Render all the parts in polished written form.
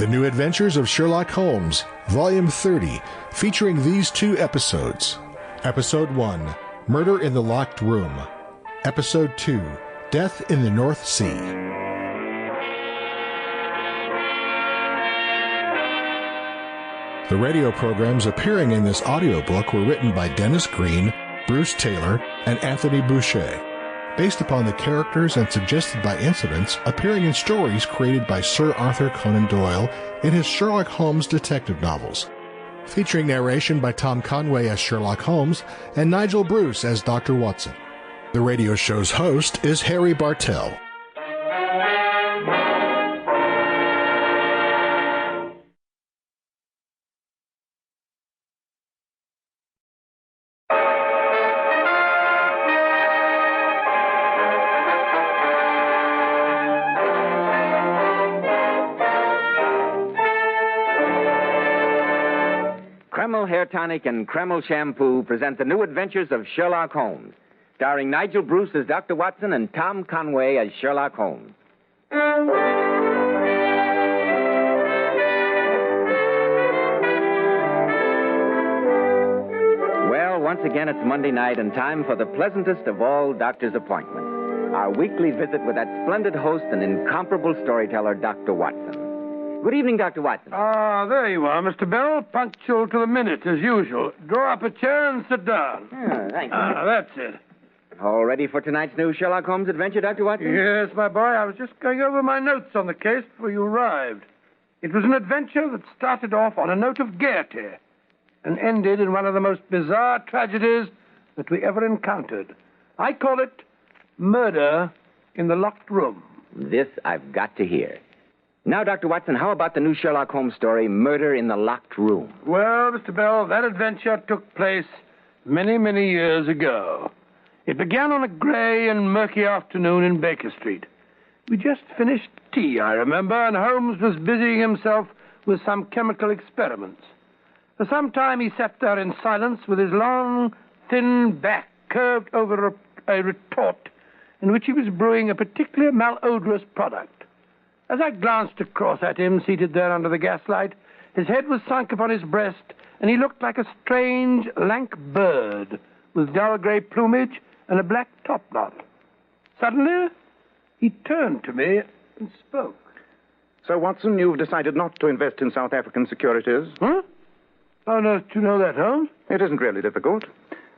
The New Adventures of Sherlock Holmes, Volume 30, featuring these two episodes. Episode 1, Murder in the Locked Room. Episode 2, Death in the North Sea. The radio programs appearing in this audiobook were written by Dennis Green, Bruce Taylor, and Anthony Boucher, based upon the characters and suggested by incidents appearing in stories created by Sir Arthur Conan Doyle in his Sherlock Holmes detective novels, featuring narration by Tom Conway as Sherlock Holmes and Nigel Bruce as Dr. Watson. The radio show's host is Harry Bartell. Kreml Hair Tonic and Kreml Shampoo present the New Adventures of Sherlock Holmes, starring Nigel Bruce as Dr. Watson and Tom Conway as Sherlock Holmes. Well, once again, it's Monday night and time for the pleasantest of all doctor's appointments, our weekly visit with that splendid host and incomparable storyteller, Dr. Watson. Good evening, Dr. Watson. There you are, Mr. Bell. Punctual to the minute, as usual. Draw up a chair and sit down. Thank you. That's it. All ready for tonight's new Sherlock Holmes adventure, Dr. Watson? Yes, my boy. I was just going over my notes on the case before you arrived. It was an adventure that started off on a note of gaiety and ended in one of the most bizarre tragedies that we ever encountered. I call it Murder in the Locked Room. This I've got to hear. Now, Dr. Watson, how about the new Sherlock Holmes story, Murder in the Locked Room? Well, Mr. Bell, that adventure took place many, many years ago. It began on a gray and murky afternoon in Baker Street. We just finished tea, I remember, and Holmes was busying himself with some chemical experiments. For some time he sat there in silence with his long, thin back curved over a retort in which he was brewing a particularly malodorous product. As I glanced across at him, seated there under the gaslight, his head was sunk upon his breast, and he looked like a strange, lank bird with dull gray plumage and a black topknot. Suddenly, he turned to me and spoke. So, Watson, you've decided not to invest in South African securities? Huh? How on earth do you know that, Holmes? It isn't really difficult.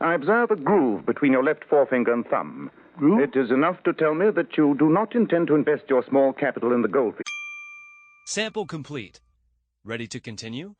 I observe a groove between your left forefinger and thumb. Groove? It is enough to tell me that you do not intend to invest your small capital in the goldfish. Sample complete. Ready to continue?